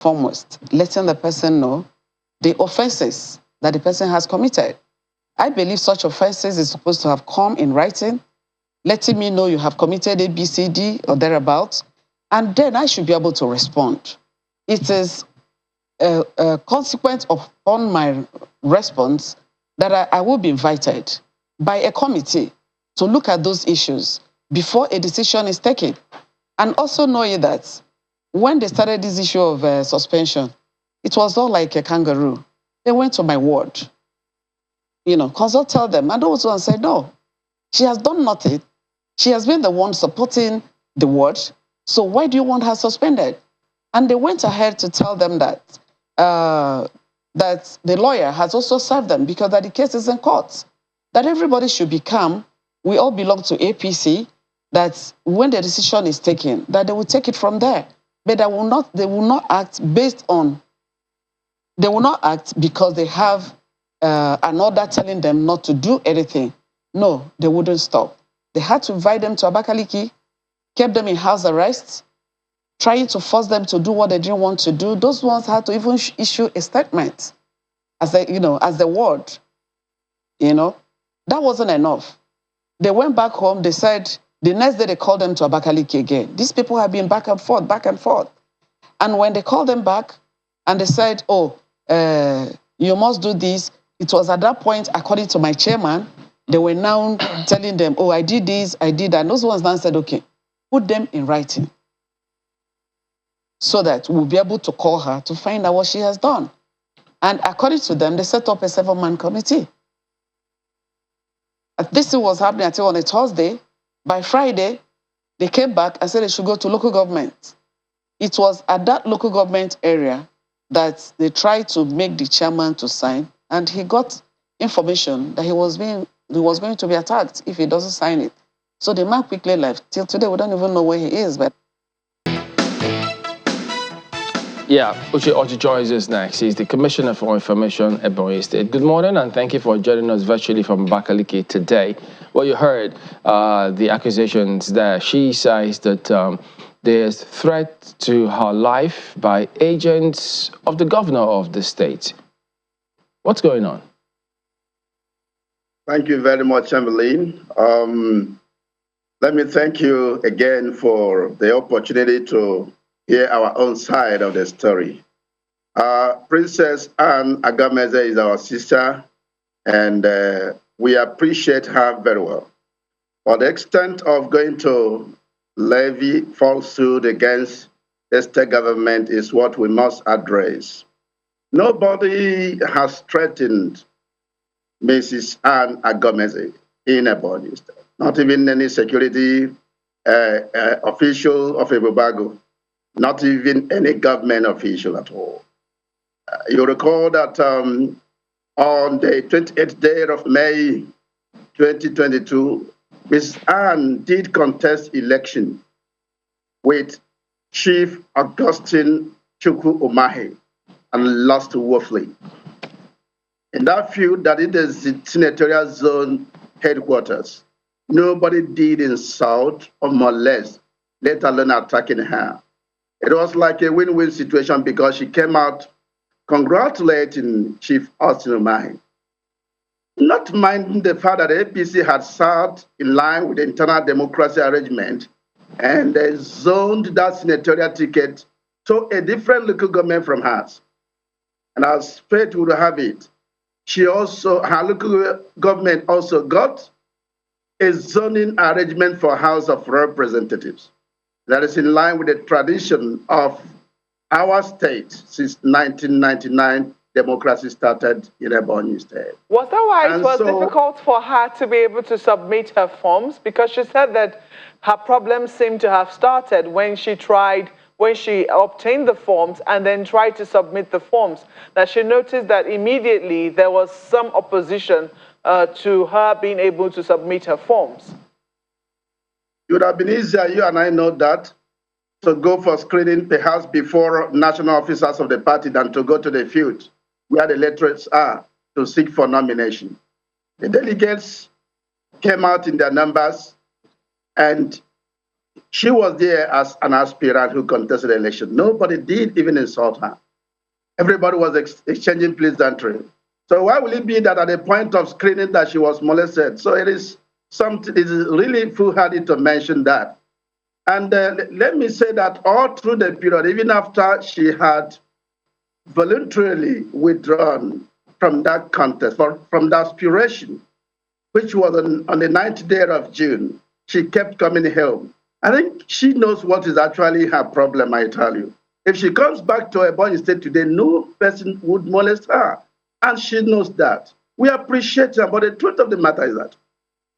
foremost, letting the person know the offenses that the person has committed. I believe such offenses is supposed to have come in writing, letting me know you have committed A, B, C, D, or thereabouts, and then I should be able to respond. It is a consequence upon my response that I will be invited by a committee to look at those issues before a decision is taken. And also knowing that when they started this issue of suspension, it was all like a kangaroo. They went to my ward, consult, tell them. And those ones said, no, she has done nothing. She has been the one supporting the ward. So why do you want her suspended? And they went ahead to tell them that the lawyer has also served them because that the case is in court, that everybody should be calm. We all belong to APC, that when the decision is taken, that they will take it from there. But they will not act because they have an order telling them not to do anything. No, they wouldn't stop. They had to invite them to Abakaliki, kept them in house arrest, trying to force them to do what they didn't want to do. Those ones had to even issue a statement as the ward. That wasn't enough. They went back home. They said the next day they called them to Abakaliki again. These people have been back and forth, back and forth. And when they called them back and they said, you must do this, it was at that point, according to my chairman, they were now telling them, I did this, I did that. And those ones now said, okay, put them in writing so that we'll be able to call her to find out what she has done. And according to them, they set up a 7-man committee. This was happening until on a Thursday. By Friday, they came back and said they should go to local government. It was at that local government area that they tried to make the chairman to sign, and he got information that he was going to be attacked if he doesn't sign it. So the man quickly left. Till today, we don't even know where he is. But yeah, Uche Orji joins us next. He's the Commissioner for Information, Ebonyi State. Good morning, and thank you for joining us virtually from Abakaliki today. Well, you heard the accusations there. She says that there's threat to her life by agents of the governor of the state. What's going on? Thank you very much, Emmeline. Let me thank you again for the opportunity to hear our own side of the story. Princess Anne Agameze is our sister, and we appreciate her very well. For the extent of going to levy falsehood against the state government is what we must address. Nobody has threatened Mrs. Anne Agameze in Ebonyi State, not even any security official of Ibubago, not even any government official at all. You recall that on the 28th day of May 2022, Ms. Anne did contest election with Chief Augustine Chukwu Umahi and lost woefully. In that field, that is the Senatorial Zone headquarters, nobody did insult or molest, let alone attacking her. It was like a win-win situation because she came out congratulating Chief Austin Umahi, not minding the fact that the APC had sat in line with the internal democracy arrangement and they zoned that senatorial ticket to a different local government from hers. And as fate would have it, her local government also got a zoning arrangement for House of Representatives that is in line with the tradition of our state since 1999. Democracy started in Ebonyi State. Was that why it was difficult for her to be able to submit her forms? Because she said that her problems seemed to have started when she obtained the forms and then tried to submit the forms. That she noticed that immediately there was some opposition to her being able to submit her forms. It would have been easier, you and I know that, to go for screening perhaps before national officers of the party than to go to the field where the electorates are to seek for nomination. The delegates came out in their numbers, and She was there as an aspirant who contested the election. Nobody did even insult her. Everybody was exchanging pleasantry. So why will it be that at the point of screening that she was molested? So it is something. It is really foolhardy to mention that. And let me say that all through the period, even after she had voluntarily withdrawn from that contest, from the aspiration, which was on the 9th day of June, she kept coming home. I think she knows what is actually her problem, I tell you. If she comes back to Ebonyi State today, no person would molest her. And she knows that. We appreciate her, but the truth of the matter is that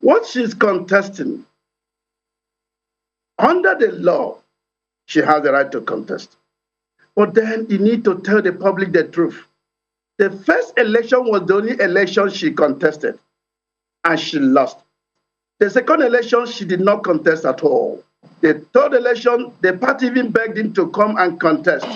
what she's contesting, under the law, she has the right to contest. But then you need to tell the public the truth. The first election was the only election she contested, and she lost. The second election, she did not contest at all. The third election, the party even begged him to come and contest,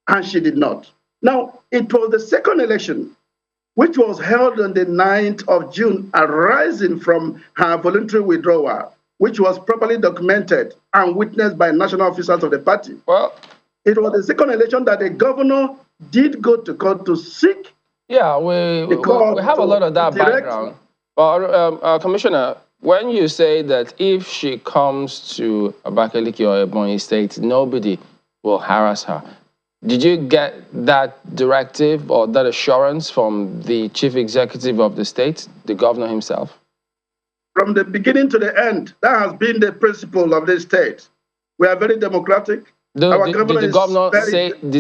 and she did not. Now, it was the second election, which was held on the 9th of June, arising from her voluntary withdrawal, which was properly documented and witnessed by national officers of the party. Well, it was the second election that the governor did go to court to seek. Yeah, we have a lot of that background. But Commissioner, when you say that if she comes to Abakaliki or Ebonyi State, nobody will harass her, did you get that directive or that assurance from the chief executive of the state, the governor himself? From the beginning to the end, that has been the principle of this state. We are very democratic. Did the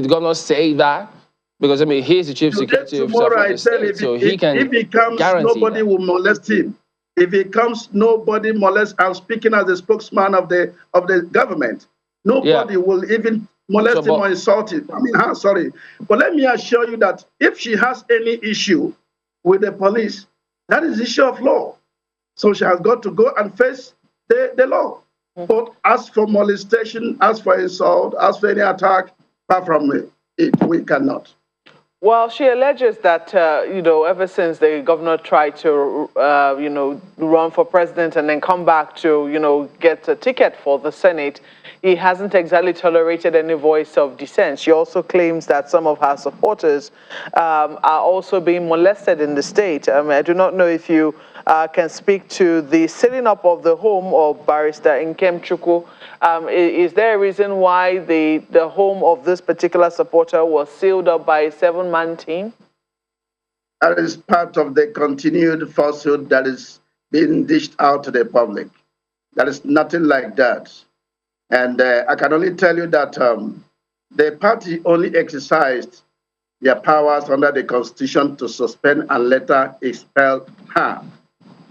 governor say that? Because I mean, he's the chief secretary of the state, so he can if he comes, nobody will molest him. If he comes, nobody molest. I'm speaking as a spokesman of the government. Nobody will even molest him or insult him. I mean, sorry, but let me assure you that if she has any issue with the police, that is issue of law. So she has got to go and face the law. But as for molestation, as for insult, as for any attack, apart from it, we cannot. Well, she alleges that, ever since the governor tried to, run for president and then come back to, get a ticket for the Senate, he hasn't exactly tolerated any voice of dissent. She also claims that some of her supporters are also being molested in the state. I do not know if you can speak to the sealing up of the home of Barrister Nkem Chukwu. Is there a reason why the home of this particular supporter was sealed up by a 7-man team? That is part of the continued falsehood that is being dished out to the public. There is nothing like that. And I can only tell you that the party only exercised their powers under the Constitution to suspend and later expel her.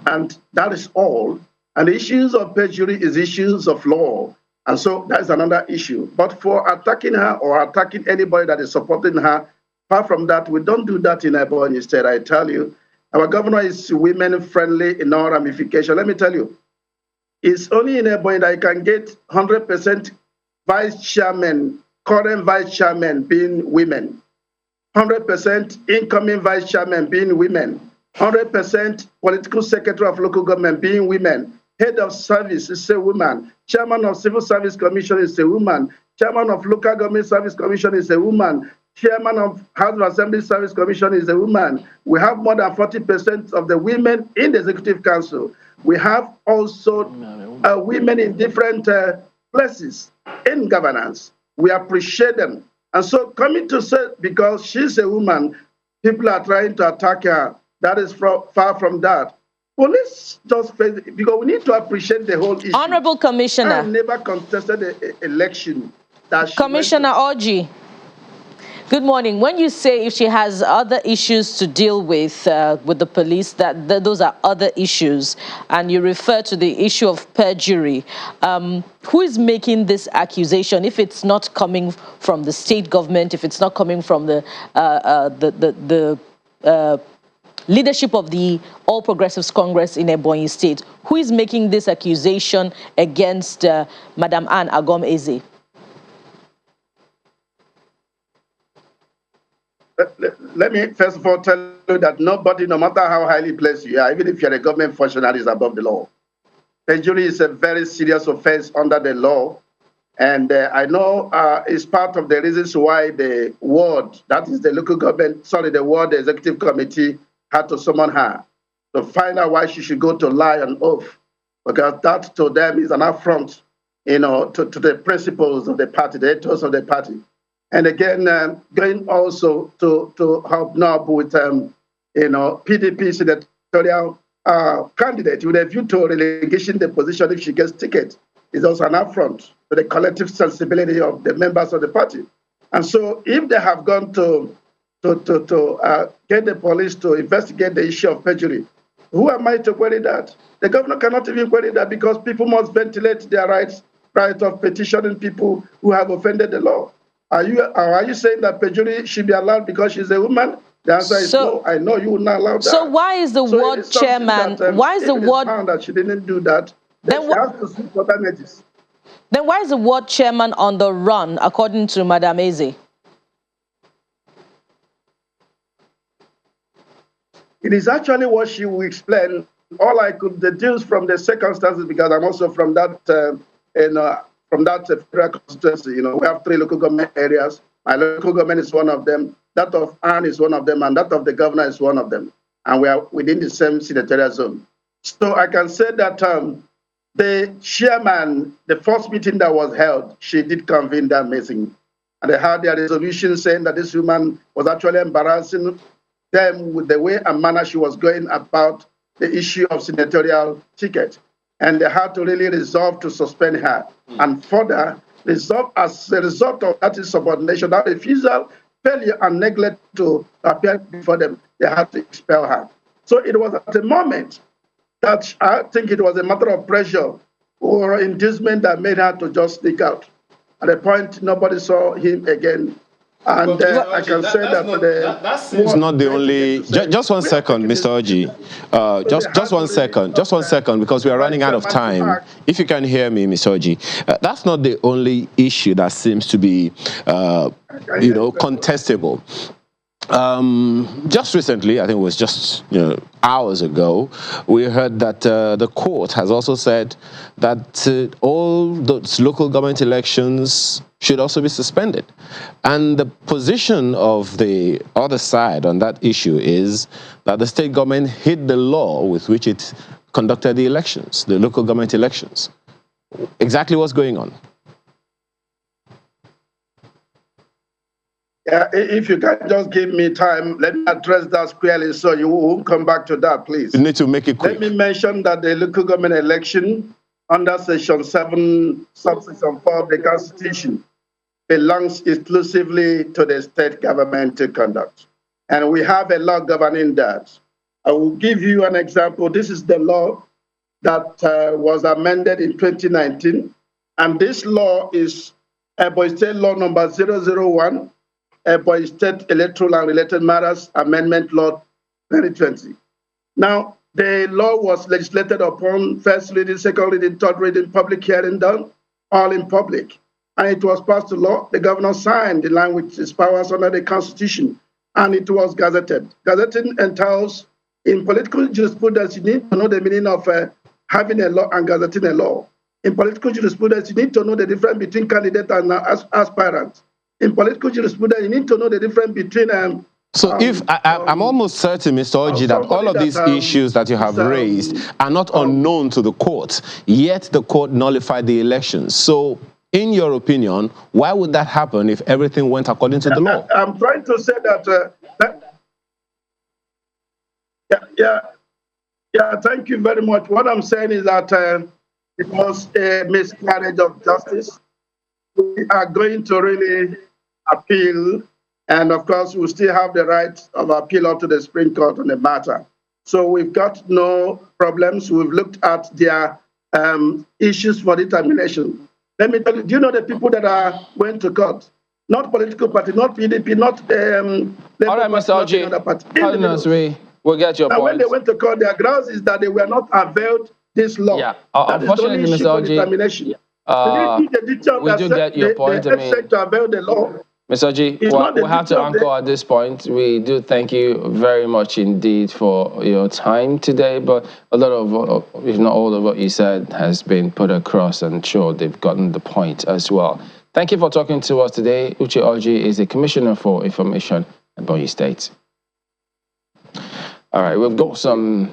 And that is all. And the issues of perjury is issues of law. And so that's another issue. But for attacking her or attacking anybody that is supporting her, apart from that, we don't do that in Ebonyi Instead, I tell you. Our governor is women-friendly in all ramifications. Let me tell you, it's only in Ebonyi that you can get 100% vice chairman, current vice chairman being women, 100% incoming vice chairman being women, 100% political secretary of local government being women, head of service is a woman, chairman of civil service commission is a woman, chairman of local government service commission is a woman, chairman of House of Assembly service commission is a woman. We have more than 40% of the women in the executive council. We have also women in different places in governance. We appreciate them. And so coming to say because she's a woman, people are trying to attack her. That is far from that. Well, let's just face it, because we need to appreciate the whole issue. Honorable Commissioner. I never contested the election. Commissioner Orji, good morning. When you say if she has other issues to deal with the police, that those are other issues, and you refer to the issue of perjury, who is making this accusation? If it's not coming from the state government, if it's not coming from the leadership of the All Progressives Congress in Ebonyi State, who is making this accusation against Madam Anne Agom Eze? Let me first of all tell you that nobody, no matter how highly placed you are, even if you're a government functionary, is above the law. perjury is a very serious offense under the law. And I know it's part of the reasons why the ward, that is the local government, sorry, the ward executive committee had to summon her to find out why she should go to lie on oath, because that to them is an affront, to the principles of the party, the ethos of the party. And again, going also to help now with, PDP senatorial candidate with a view to relegation the position if she gets ticket is also an affront to the collective sensibility of the members of the party. And so if they have gone to get the police to investigate the issue of perjury, who am I to query that? The governor cannot even query that because people must ventilate their right of petitioning people who have offended the law. Are you saying that perjury should be allowed because she's a woman? The answer is no. I know you would not allow that. So why is the ward chairman? Why is the ward found that she didn't do that? Then she has to seek for damages. Then why is the ward chairman on the run, according to Madam Eze? It is actually what she will explain. All I could deduce from the circumstances, because I'm also from that federal constituency. We have 3 local government areas. My local government is one of them. That of Anne is one of them, and that of the governor is one of them. And we are within the same senatorial zone. So I can say that the chairman, the first meeting that was held, she did convene that meeting. And they had their resolution saying that this woman was actually embarrassing them with the way and manner she was going about the issue of senatorial ticket. And they had to really resolve to suspend her. And further, resolve as a result of that insubordination, that refusal, failure, and neglect to appear before them, they had to expel her. So it was at the moment that I think it was a matter of pressure or inducement that made her to just sneak out. At the point, nobody saw him again. And I can say that that's not the only. Just 1 second, Mr. Orji. Just 1 second. Just 1 second, because we are running out of time. If you can hear me, Mr. Orji, that's not the only issue that seems to be, contestable. Just recently, I think it was just hours ago, we heard that the court has also said that all those local government elections should also be suspended. And the position of the other side on that issue is that the state government hid the law with which it conducted the elections, the local government elections. Exactly what's going on? If you can just give me time, let me address that squarely so you won't come back to that, please. You need to make it quick. Let me mention that the local government election under Section 7, Subsection 4 of the Constitution belongs exclusively to the state government to conduct. And we have a law governing that. I will give you an example. This is the law that was amended in 2019. And this law is Ebonyi State Law number 001, Ebonyi State Electoral and Related Matters Amendment Law 2020. Now, the law was legislated upon first reading, second reading, third reading, public hearing done, all in public. And it was passed to law. The governor signed in line with his powers under the Constitution, and it was gazetted. Gazetting entails, in political jurisprudence, you need to know the meaning of having a law and gazetting a law. In political jurisprudence, you need to know the difference between candidate and aspirant. In political jurisprudence, you need to know the difference between I'm almost certain, Mr. Orji, that all of these issues that you have raised are not unknown to the court, yet the court nullified the elections. So, in your opinion, why would that happen if everything went according to the law? I'm trying to say that, thank you very much. What I'm saying is that it was a miscarriage of justice. We are going to really appeal. And of course, we still have the right of appeal up to the Supreme Court on the matter. So we've got no problems. We've looked at their issues for determination. Let me tell you, do you know the people that went to court? Not political party, not PDP, not all right, Mr. Orji, we'll get your point. When they went to court, their grounds is that they were not availed this law. Yeah, unfortunately, Mr. Orji, we do get your point. To avail the law. Mr. G, It's not the we'll have duty to of anchor at this point. We do thank you very much indeed for your time today, but a lot of, if not all of what you said has been put across, and sure, they've gotten the point as well. Thank you for talking to us today. Uche Orji is the Commissioner for Information at Ebonyi State. All right, we've got some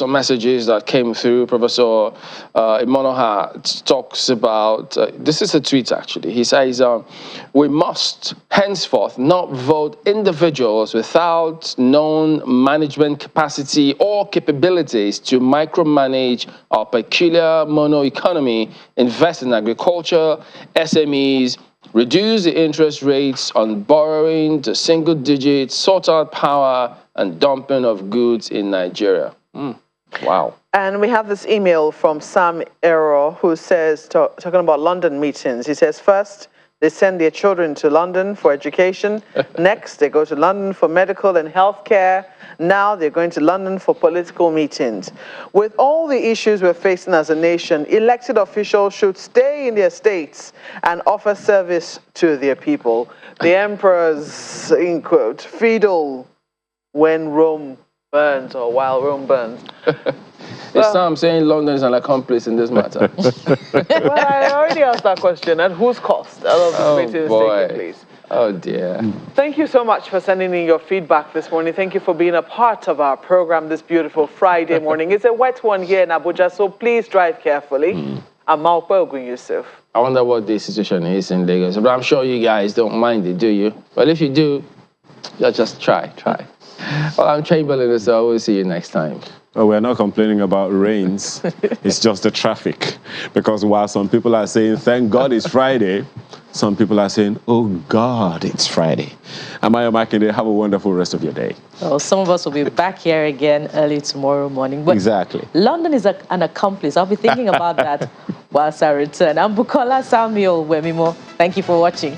messages that came through. Professor Imonoha talks about, this is a tweet actually. He says, we must henceforth not vote individuals without known management capacity or capabilities to micromanage our peculiar mono economy, invest in agriculture, SMEs, reduce the interest rates on borrowing to single digits, sort out power and dumping of goods in Nigeria. Wow. And we have this email from Sam Ero, who says, talking about London meetings, he says, first, they send their children to London for education. Next, they go to London for medical and healthcare. Now they're going to London for political meetings. With all the issues we're facing as a nation, elected officials should stay in their states and offer service to their people. The emperor's, in quote, fiddle when Rome burns, or while Rome burns. It's Sam saying London is an accomplice in this matter. Well, I already asked that question. At whose cost? I love this meeting is taking place. Oh dear. Thank you so much for sending in your feedback this morning. Thank you for being a part of our program this beautiful Friday morning. It's a wet one here in Abuja, so please drive carefully. I'm Malpo Ogun Yusuf. I wonder what the situation is in Lagos, but I'm sure you guys don't mind it, do you? But if you do, just try. Well, I'm Chamberlain, so I will see you next time. Well, we're not complaining about rains. It's just the traffic. Because while some people are saying, thank God it's Friday, some people are saying, oh God, it's Friday. Amaya Makinde, have a wonderful rest of your day. Well, some of us will be back here again early tomorrow morning. But exactly. London is an accomplice. I'll be thinking about that whilst I return. I'm Bukola Samuel Wemimo. Thank you for watching.